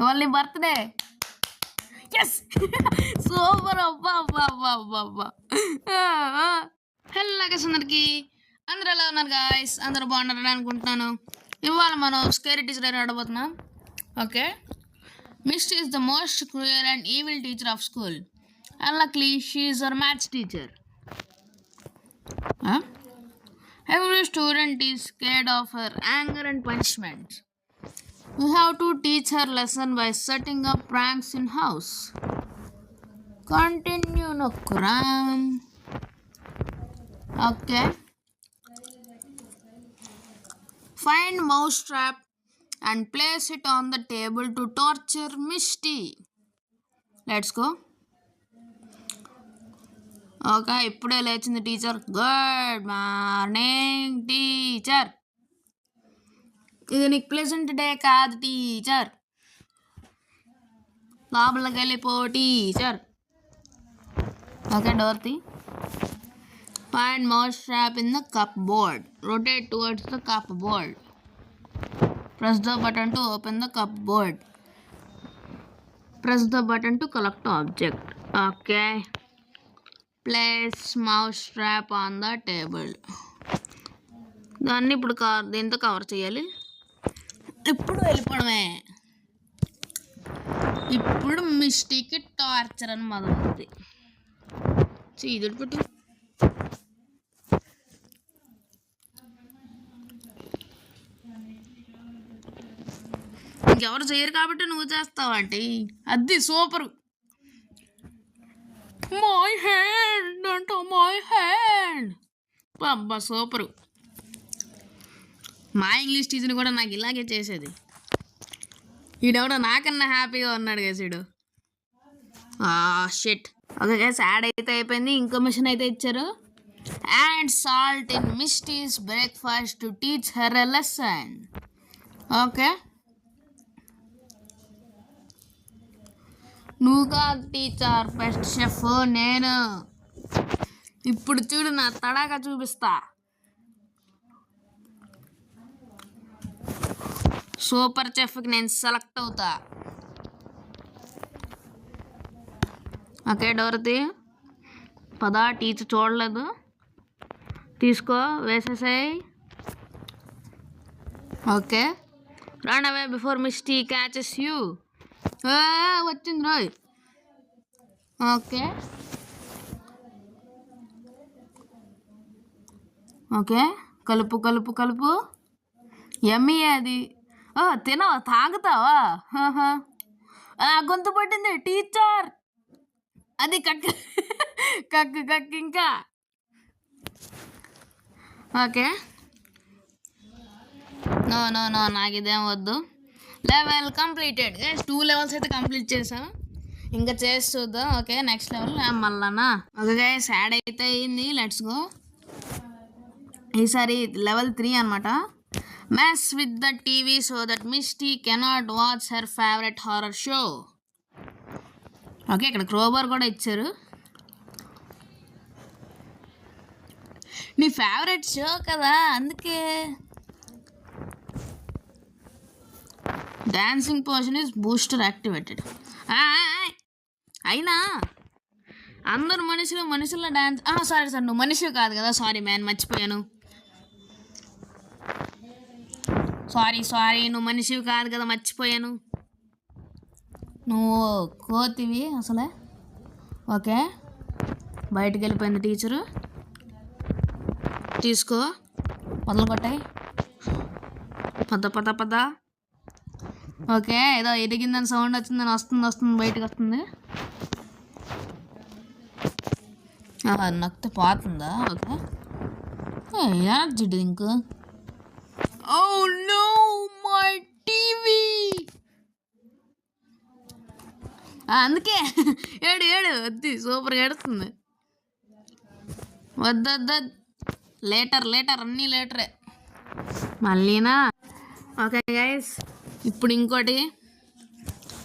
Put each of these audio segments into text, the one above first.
ఇవాళ నీ birthday. Yes super. అబ్బా అబ్బా అబ్బా అబ్బా అబ్బా. హలో గైస్, అందరూ ఎలా ఉన్నారు గాయస్? అందరూ బాగున్నారని అనుకుంటున్నాను. ఇవాళ మనం స్కేరీ టీచర్ ఆడబోతున్నాం. Okay, Misty is the most cruel and evil teacher of school. Unluckily, she is our maths teacher. Every student is scared of her anger and punishment. We have to teach her lesson by setting up pranks in house. Continue no crime. Okay. Find mousetrap and place it on the table to torture Misty. Let's go. Okay, ఇప్పుడే లేచింది teacher. Good morning teacher. ఇది నీకు pleasant day కాదు teacher. లోపలికి వెళ్ళిపో teacher. Okay, Dorothy. Find mouse trap in the cup board. Rotate towards the cup board. Press the button to open the cup board. Press the button to collect object. Okay, place mouse trap on the table. దాన్ని ఇప్పుడు దీంతో cover చేయాలి. ఇప్పుడు వెళ్ళిపోవడమే. ఇప్పుడు mistake torture అని మొదలవుతుంది. చీదుడు పెట్టు. ఇంకెవరు చేయరు కాబట్టి నువ్వు చేస్తావంటే అది సూపరు. మై హ్యాండ్ అంట, మై హ్యాండ్. అబ్బా సూపరు. మా ఇంగ్లీష్ టీచర్ని కూడా నాకు ఇలాగే చేసేది. ఈడెవడో నాకన్నా హ్యాపీగా ఉన్నాడు కేసుడు. షిట్. ఓకే గైస్, యాడ్ అయితే అయిపోయింది. ఇన్ఫర్మేషన్ అయితే ఇచ్చారు. Add salt in mysteries breakfast to teach her a lesson. Okay, నువ్వు కాదు టీచర్, బెస్ట్ షెఫ్ నేను. ఇప్పుడు చూడు, నా తడాక చూపిస్తా. సూపర్ చెఫ్కి నేను సెలెక్ట్ అవుతా. ఓకే డోరతి, పదా. టీచర్ చూడలేదు. తీసుకో, వేసేసాయి. Okay, run away before Misty catches you. వచ్చింది రోయ్. ఓకే ఓకే, కలుపు కలుపు కలుపు. ఎమ్మి అది. తినవా, తాగుతావా? గొంతు పట్టింది టీచర్. అది కక్కు కక్కు కక్కు. ఇంకా ఓకే, నో నో నో, నాకు ఇదేం వద్దు. Level completed. 2 లెవెల్స్ అయితే కంప్లీట్ చేసాం. ఇంకా చేసి చూద్దాం. ఓకే, నెక్స్ట్ లెవెల్ మళ్ళా. ఓకే గైస్, యాడ్ అయితే అయింది. Let's go. ఈసారి లెవెల్ 3 అనమాట. Mess with the TV so that Misty cannot watch her favourite horror show. Okay, ఇక్కడ క్రోబార్ కూడా ఇచ్చారు. నీ ఫేవరెట్ షో కదా, అందుకే. Dancing position is booster activated. అయినా అందరు మనుషుల డాన్స్. సారీ సార్, నువ్వు మనిషి కాదు కదా. సారీ మ్యాన్, మర్చిపోయాను. సారీ, నువ్వు మనిషివి కాదు కదా, మర్చిపోయాను. నువ్వు కోతివి అసలే. ఓకే, బయటికి వెళ్ళిపోయింది టీచరు. తీసుకో, మొదలు కొట్టాయి. పద. ఓకే, ఏదో ఎదిగిందని సౌండ్ వచ్చిందని వస్తుంది బయటకు వస్తుంది. నక్కితే పోతుందా? Okay, energy drink. Oh no, my TV. అందుకే ఏడు వద్ది. సూపర్గా ఏడుస్తుంది. వద్ద లేటర్ అన్నీ లేటరే మళ్ళీనా. ఓకే గైస్, ఇప్పుడు ఇంకోటి.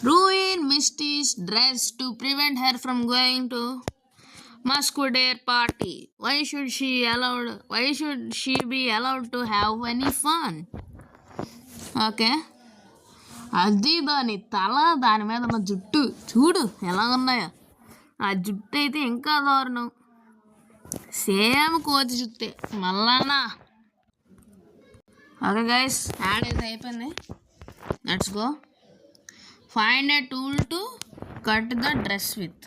Ruin Misty's dress to prevent her from going to masquerade party. Why should she be allowed to have any fun? Okay, అది దాని తల, దాని మీద ఉన్న జుట్టు చూడు ఎలా ఉన్నాయో. ఆ జుట్టు అయితే ఇంకా దారుణం, సేమ్ కోతి జుట్టే మళ్ళానా. ఓకే గైస్, యాడ్ అయితే అయిపోయింది. Let's go. Find a tool to cut the dress with.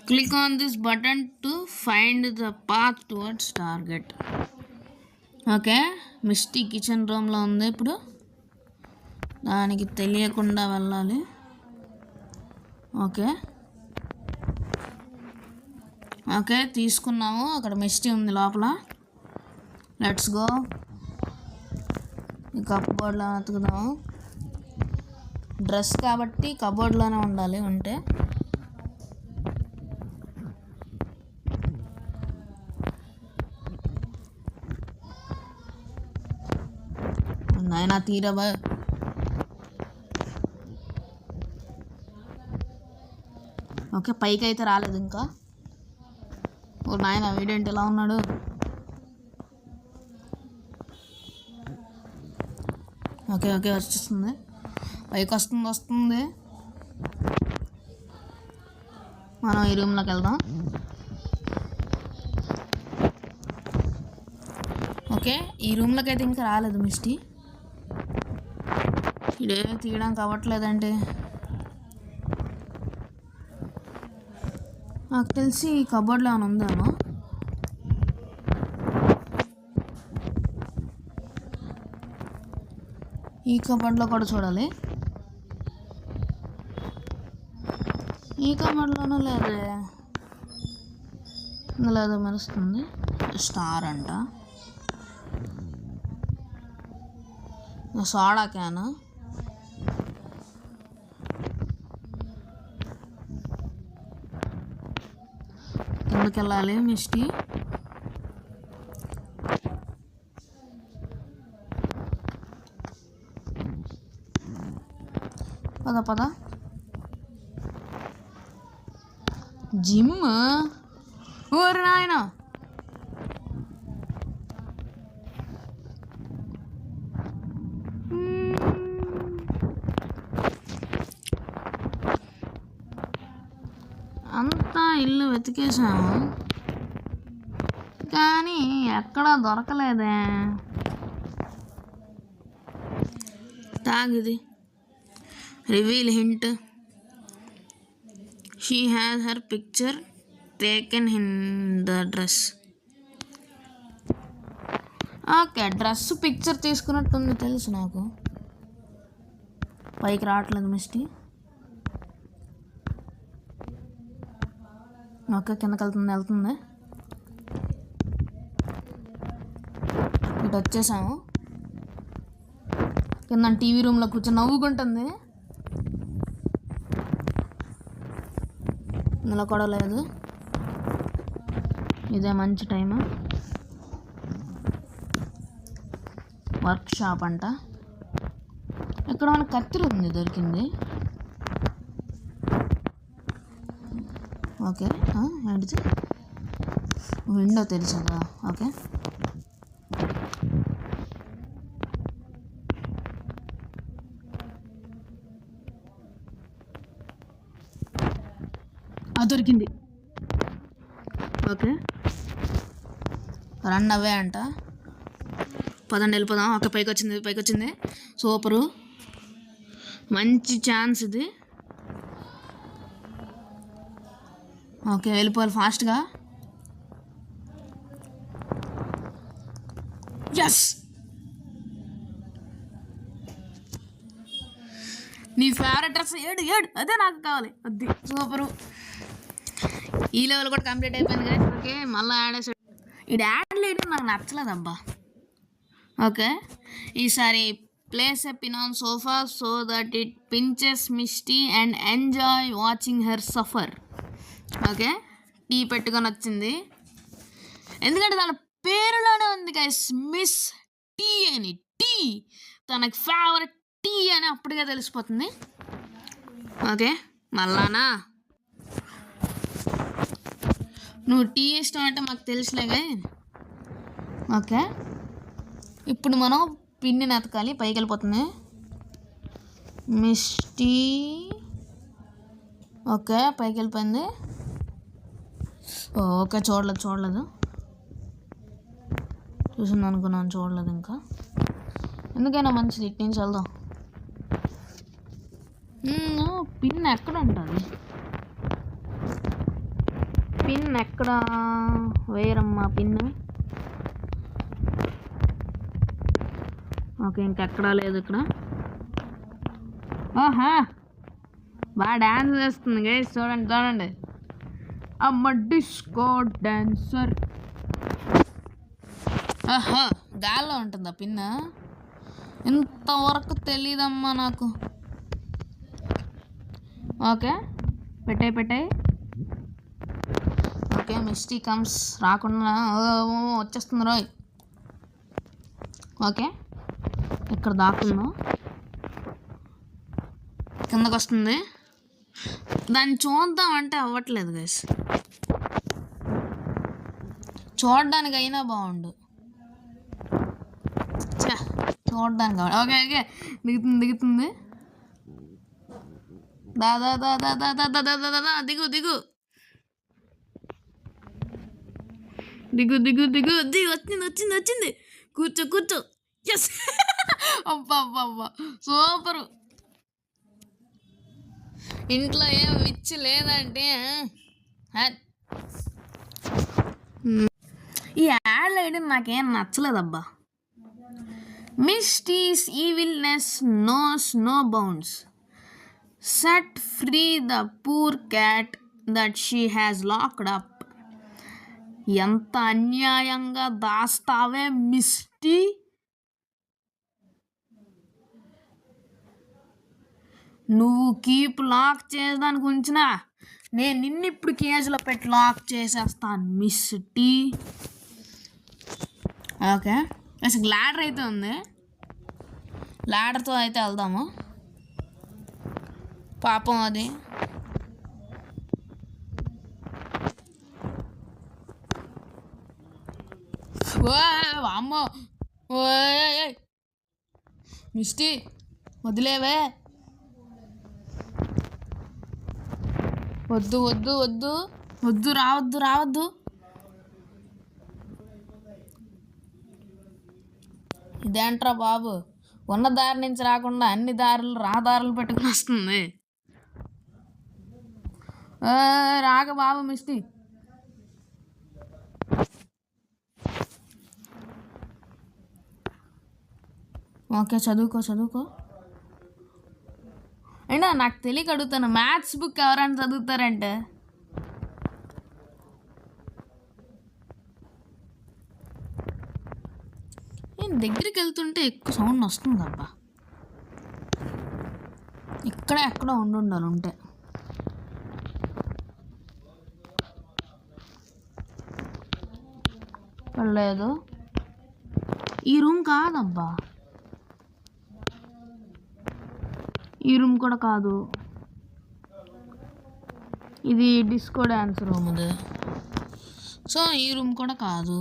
Click on this button to find the path towards target. Okay, Misty kitchen రూమ్లో ఉంది. ఇప్పుడు దానికి తెలియకుండా వెళ్ళాలి. ఓకే ఓకే, తీసుకున్నాము. అక్కడ మిస్టీ ఉంది లోపల. Let's go. ఈ కప్బోర్డ్లో వెతుకుదాము. డ్రెస్ కాబట్టి కబోర్డ్లోనే ఉండాలి. ఉంటే నాయనా తీరబా. ఓకే, పైకి అయితే రాలేదు ఇంకా. ఓ నాయన, వీడేంటి ఎలా ఉన్నాడు? ఓకే ఓకే, వచ్చేస్తుంది. పైకి వస్తుంది. మనం ఈ రూమ్లోకి వెళ్దాం. ఓకే, ఈ రూమ్లోకి అయితే ఇంకా రాలేదు మిస్టీ. ఇదేమీ తీయడానికి అవ్వట్లేదండి. నాకు తెలిసి ఈ కబోర్డ్లో ఏమైనా ఉందేమో. ఈ కబోర్డ్లో కూడా చూడాలి. ఈ కబోర్డ్లోనూ లేదే. ఇందులో ఏదో మెరుస్తుంది, స్టార్ అంట. Soda can. కిందకి వెళ్ళాలి మిస్టీ. పద. జిమ్. ఓరు నాయనా, అంతా ఇల్లు వెతికేసాము కానీ ఎక్కడా దొరకలేదే. తాగిది reveal hint. She has her picture taken in the dress. Okay, dress picture తీసుకున్నట్టుంది తెలుసు నాకు. పైకి రావట్లేదు మిస్టీ. ఓకే, కిందకి వెళ్తుంది. ఇటు వచ్చేసాము. కింద టీవీ రూమ్లో కూర్చొని నవ్వుకుంటుంది. ఇందులో కూడా లేదు. ఇదే మంచి టైము. వర్క్ షాప్ అంట. ఇక్కడ మనకు కత్తిరి ఉంది, దొరికింది. ఓకే, ఏంటిది? విండో తెరిచిందా? ఓకే, దొరికింది. ఓకే, రన్ అవే అంట. పదండి వెళ్ళిపోదాం. ఓకే, పైకి వచ్చింది. సూపరు, మంచి ఛాన్స్ ఇది. ఓకే, వెళ్ళిపోవాలి ఫాస్ట్గా. ఎస్, నీ ఫేవరెట్ డ్రెస్. ఏడు అదే నాకు కావాలి. అది సూపరు. ఈ లెవెల్ కూడా కంప్లీట్ అయిపోయింది కదా. ఓకే, మళ్ళీ యాడ్ వేసాడు. ఈ యాడ్ లేయడం నాకు నచ్చలేదు అబ్బా. ఓకే, ఈసారి place a pin on sofa so that it pinches Misty and enjoy watching her suffer. Okay, tea పెట్టుకొని వచ్చింది. ఎందుకంటే తన పేరులోనే ఉంది గైస్, మిస్ టీ అని. టీ తనకి ఫేవరెట్ టీ అని అప్పటికే తెలిసిపోతుంది. ఓకే, మళ్ళానా నువ్వు టీ ఇష్టం అంటే మాకు తెలుసులేగా. ఓకే, ఇప్పుడు మనం పిన్ని ఎతకాలి. పైకి వెళ్ళిపోతుంది. మిస్టీ. ఓకే, పైకి వెళ్ళిపోయింది. ఓకే, చూడలేదు చూసింది అనుకున్నాను, చూడలేదు. ఇంకా ఎందుకైనా మంచిది, ఇటు నుంచి వెళ్దాం. పిన్ ఎక్కడ ఉంటుంది? పిన్ ఎక్కడ వేయరమ్మా పిన్? ఓకే, ఇంకెక్కడా లేదు ఇక్కడ. ఆహా, బాగా డ్యాన్స్ చేస్తుంది గైస్, చూడండి. అమ్మ డిస్కో డాన్సర్. ఆహా, గాల్లో ఉంటుందా పిన్? ఇంతవరకు తెలీదమ్మా నాకు. ఓకే, పెట్టాయి. Okay, Misty comes. రాకుండా వచ్చేస్తుంది రోయ్. ఓకే, ఇక్కడ దాక్కుందాం. కిందకు వస్తుంది. దాన్ని చూద్దాం అంటే అవ్వట్లేదు గైస్. చూడడానికి అయినా బాగుండు. చూడడానికి ఓకే దిగుతుంది. దాదా దిగు వచ్చింది. కూర్చో. ఎస్. అబ్బా సూపరు. ఇంట్లో ఏం విచ్చి లేదంటే ఈ యాడ్ వేయడం నాకేం నచ్చలేదబ్బా. Misty's evilness knows no bounds. Set free the poor cat that she has locked up. ఎంత అన్యాయంగా దాస్తావే మిస్టీ. నువ్వు కీప్ లాక్ చేసేదానికి ఉంచినా నేను నిన్ను ఇప్పుడు కేజీలో పెట్టి లాక్ చేసేస్తాను మిస్టీ. ఓకే, అసలు ల్యాడర్ అయితే ఉంది. ల్యాడర్తో అయితే వెళ్దాము. పాపం అది అమ్మో. మిస్టీ వదిలేవే. వద్దు రావద్దు. ఇదేంట్రా బాబు, ఉన్న దారి నుంచి రాకుండా అన్ని దారులు పెట్టుకుని వస్తుంది. రాక బాబు మిస్టీ. ఓకే, చదువుకో. అయినా నాకు తెలియక అడుగుతాను, మ్యాథ్స్ బుక్ ఎవరైనా చదువుతారంటే? నేను దగ్గరికి వెళ్తుంటే ఎక్కువ సౌండ్ వస్తుంది అబ్బా. ఎక్కడో ఉండాలి ఉంటే. లేదు, ఈ రూమ్ కాదబ్బా. ఈ రూమ్ కూడా కాదు. ఇది డిస్కో డ్యాన్స్ రూమ్ ఇది. సో ఈ రూమ్ కూడా కాదు.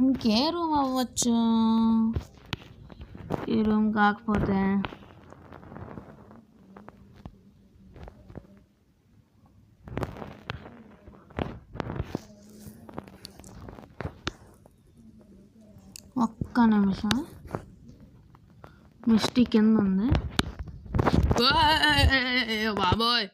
ఇంకే రూమ్ అవ్వచ్చు? ఈ రూమ్ కాకపోతే ఒక్క నిమిషం. మిస్టీ కింద ఉంది. బాబోయ్,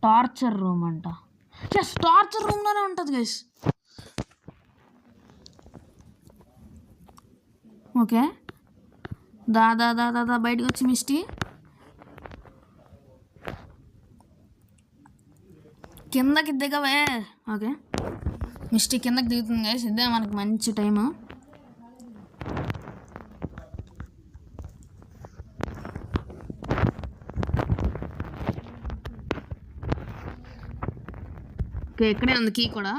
టార్చర్ రూమ్ అంట. టార్చర్ రూమ్లోనే ఉంటుంది గైస్. ఓకే, దాదా బయటకు వచ్చి మిస్టీ కిందకి దిగవే. ఓకే, మిస్టీ కిందకి దిగుతుంది గైస్. ఇదే మనకి మంచి టైము. ఓకే, ఇక్కడే ఉంది కీ కూడా.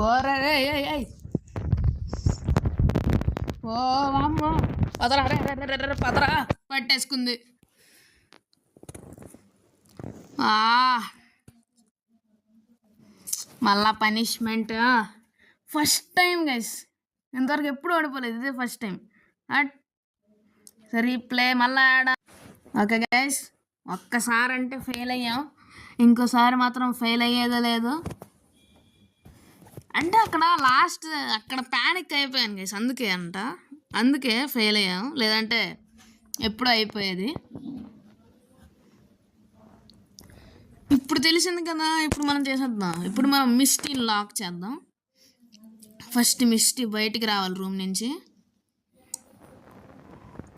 ఓరే ఓ అమ్మ పదరా పదరా పట్టేసుకుంది. మళ్ళా పనిష్మెంట్. ఫస్ట్ టైం గైస్, ఇంతవరకు ఎప్పుడు ఓడిపోలేదు, ఇదే ఫస్ట్ టైం. రీప్లే మళ్ళా ఆడ. ఓకే గైస్, ఒక్కసారి అంటే ఫెయిల్ అయ్యాం, ఇంకోసారి మాత్రం ఫెయిల్ అయ్యేదో లేదు. అంటే అక్కడ ప్యానిక్ అయిపోయాను గైస్, అందుకే ఫెయిల్ అయ్యాం, లేదంటే ఎప్పుడూ అయిపోయేది. ఇప్పుడు తెలిసింది కదా, ఇప్పుడు మనం చేసేద్దాం. ఇప్పుడు మనం మిస్టీని లాక్ చేద్దాం. ఫస్ట్ మిస్టీ బయటికి రావాలి రూమ్ నుంచి.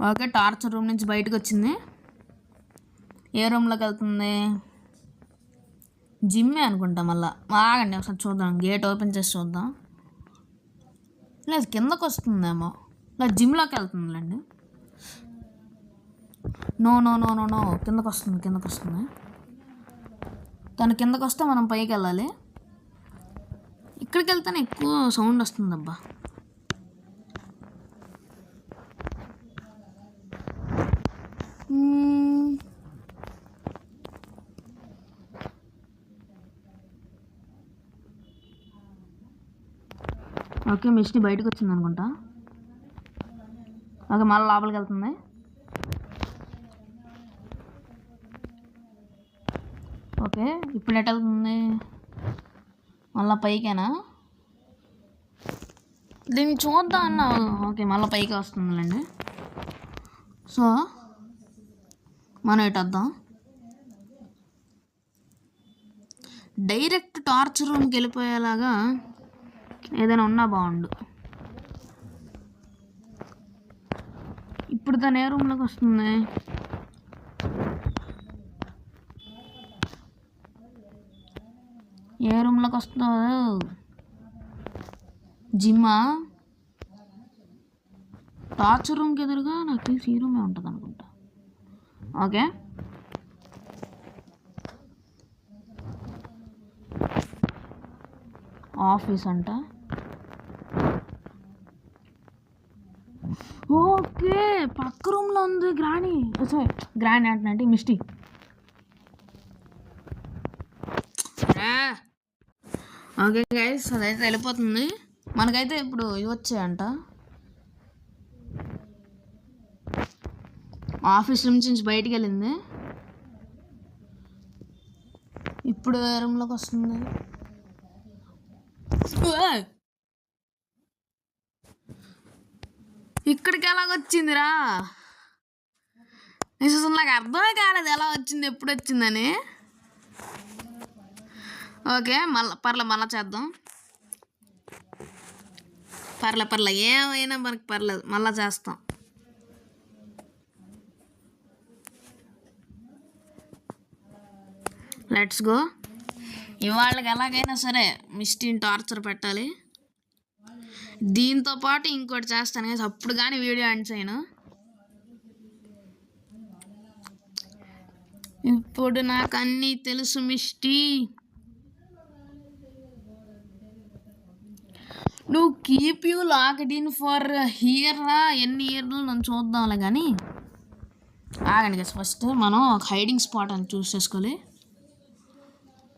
ఓకే, టార్చర్ రూమ్ నుంచి బయటకు వచ్చింది. ఏ రూమ్లోకి వెళ్తుంది? జిమ్మే అనుకుంటా. మళ్ళీ ఆగండి ఒకసారి చూద్దాం, గేట్ ఓపెన్ చేసి చూద్దాం. లేదు, కిందకు వస్తుందేమో, లేదు జిమ్లోకి వెళ్తుందిలేండి. నో, కిందకు వస్తుంది. తను కిందకు వస్తే మనం పైకి వెళ్ళాలి. ఇక్కడికి వెళ్తేనే ఎక్కువ సౌండ్ వస్తుందబ్బా. ఓకే, మిస్టీ బయటకు వచ్చింది అనుకుంటా. ఓకే, మళ్ళీ లోపలికి వెళ్తుంది. ఓకే, ఇప్పుడు ఎటు వెళ్తుంది? మళ్ళీ పైకేనా? దీన్ని చూద్దాం అన్నా. ఓకే, మళ్ళీ పైకి వస్తుందిలేండి. సో మనం ఎటు వద్దాం? డైరెక్ట్ టార్చర్ రూమ్కి వెళ్ళిపోయేలాగా ఏదైనా ఉన్నా బాగుండు. ఇప్పుడు తను ఏ రూమ్లోకి వస్తుంది? ఏ రూమ్లోకి వస్తుందో? జిమ్మా? టార్చర్ రూమ్కి ఎదురుగా నాకు తెలిసి ఈ రూమే ఉంటుంది అనుకుంటా. ఓకే, ఆఫీస్ అంట. ఓకే, పక్క రూమ్లో ఉంది గ్రానీ. గ్రానీ అంటే మిస్టీ. ఓకే గైస్, అదైతే వెళ్ళిపోతుంది. మనకైతే ఇప్పుడు ఇవి వచ్చాయంట. ఆఫీస్ రూమ్ నుంచి బయటికి వెళ్ళింది. ఇప్పుడు ఏ రూమ్లోకి వస్తుంది? ఇక్కడికి ఎలాగొచ్చిందిరా? అసలు నాకు అర్థమే కాలేదు ఎలా వచ్చింది, ఎప్పుడు వచ్చిందని. ఓకే, మళ్ళా చేద్దాం. పర్లే ఏమైనా మనకి పర్లేదు, మళ్ళా చేస్తాం. Let's go. ఇవాళకి ఎలాగైనా సరే మిస్టీని టార్చర్ పెట్టాలి. దీంతో పాటు ఇంకోటి చేస్తాను కదా, అప్పుడు కానీ వీడియో ఎండ్ చేయను. ఇప్పుడు నాకు అన్నీ తెలుసు మిస్టీ. నువ్వు keep you locked in for here రా. ఎన్ని ఇయర్లు నన్ను చూద్దాంలే కానీ ఆగండి కదా. ఫస్ట్ మనం ఒక హైడింగ్ స్పాట్ అని చూస్ చేసుకోవాలి.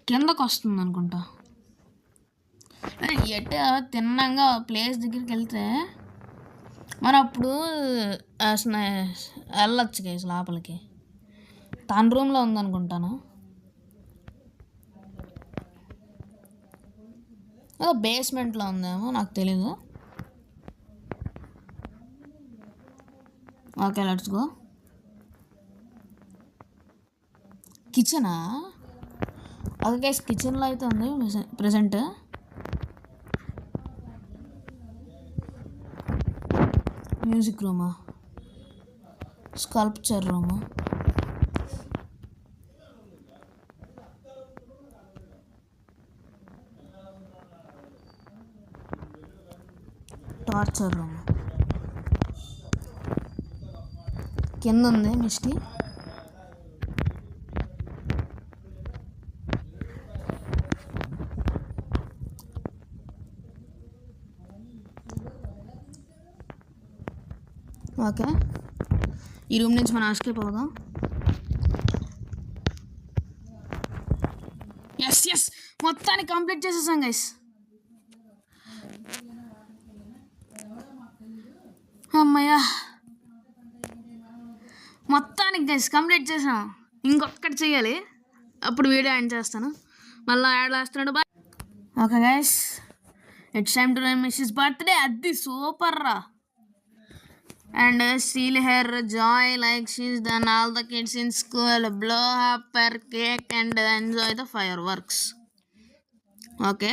కిందకు వస్తుంది అనుకుంటా. ఎట్ తిన్నంగా ప్లేస్ దగ్గరికి వెళ్తే మనం అప్పుడు వెళ్ళొచ్చు గైస్ లోపలికి. తన రూమ్లో ఉందనుకుంటాను. బేస్మెంట్లో ఉందేమో, నాకు తెలీదు. Okay, let's go. కిచెనా? ఓకే గైస్, కిచెన్లో అయితే ఉంది ప్రెసెంట్. మ్యూజిక్ రూమా? స్కల్ప్చర్ రూమా? టార్చర్ రూమ్ కింద ఉంది మిస్టీ. ఓకే, ఈ రూమ్ నుంచి మనం ఎస్కేప్ అవుదాం. ఎస్ మొత్తాన్ని కంప్లీట్ చేసేసాం గైస్. అమ్మయ్యా, మొత్తానికి గైస్ కంప్లీట్ చేసాం. ఇంకొక్కటి చెయ్యాలి, అప్పుడు వీడియో ఎండ్ చేస్తాను. మళ్ళీ యాడ్ వేస్తున్నాడు. Bye. Okay guys, it's time to miss his birthday. అది సూపర్ రా. And steal her joy like she's done all the kids in school. Blow up her cake and enjoy the fireworks. Okay,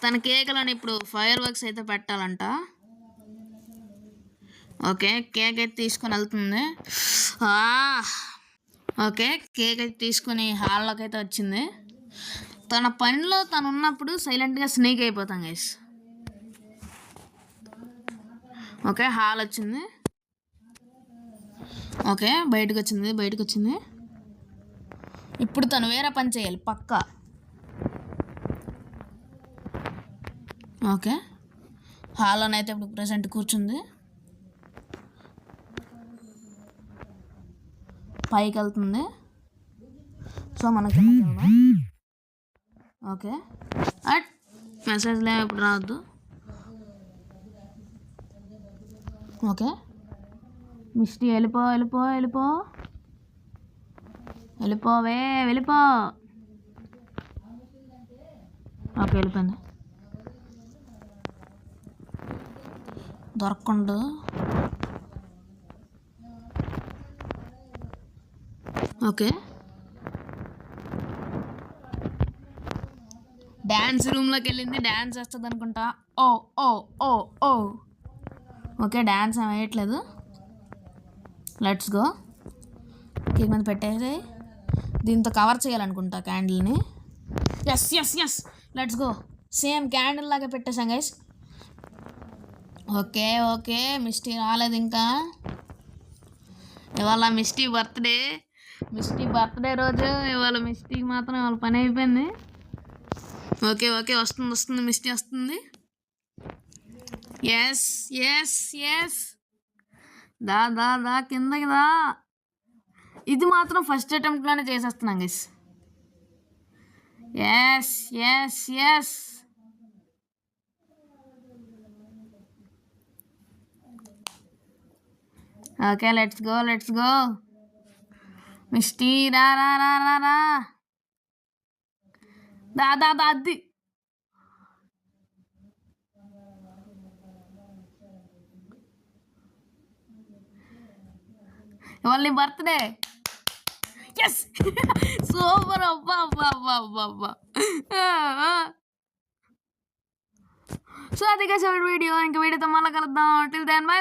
తన కేకులను ఇప్పుడు fire works అయితే పెట్టాలంట. Okay, cake అయితే తీసుకొని వెళ్తుంది. Okay, cake అయితే తీసుకొని హాల్లోకి అయితే వచ్చింది. తన పనిలో తను ఉన్నప్పుడు సైలెంట్గా స్నేక్ అయిపోతాం గైస్. ఓకే, హాల్ వచ్చింది. ఓకే, బయటకు వచ్చింది. ఇప్పుడు తను వేరే పని చేయాలి పక్కా. ఓకే, హాల్లోనైతే అయితే ఇప్పుడు ప్రజెంట్ కూర్చుంది. పైకి వెళ్తుంది. సో మనకి ఓకే, మెసేజ్లే ఇప్పుడు రావద్దు. ఓకే, మిస్టీ వెళ్ళిపో. ఓకే, వెళ్ళిపోయింది. దొరకకుండా ఓకే, డ్యాన్స్ రూమ్లోకి వెళ్ళింది. డ్యాన్స్ వేస్తుంది అనుకుంటా. ఓ ఓకే, డ్యాన్స్ ఏం వేయట్లేదు. Let's go. కేక్ మీద పెట్టేసి దీంతో కవర్ చేయాలనుకుంటా క్యాండిల్ని. Yes let's go. Same candle లాగా పెట్టేసాం గైస్. ఓకే, మిస్టీ రాలేదు ఇంకా. ఇవాళ మిస్టీ బర్త్డే రోజు ఇవాళ మిస్టీకి మాత్రం ఇవాళ పని అయిపోయింది. ఓకే, వస్తుంది మిస్టీ వస్తుంది. ఎస్ దా కిందకి దా. ఇది మాత్రం ఫస్ట్ అటెంప్ట్లోనే చేసేస్తున్నాం guys. Yes okay, let's go. Misty రా. దా అది. ఇవాళ నీ బర్త్డే. Yes super. అబ్బా. సో అది వీడియో. ఇంకా వీడియోతో మళ్ళీ కలుద్దాం. Till then by.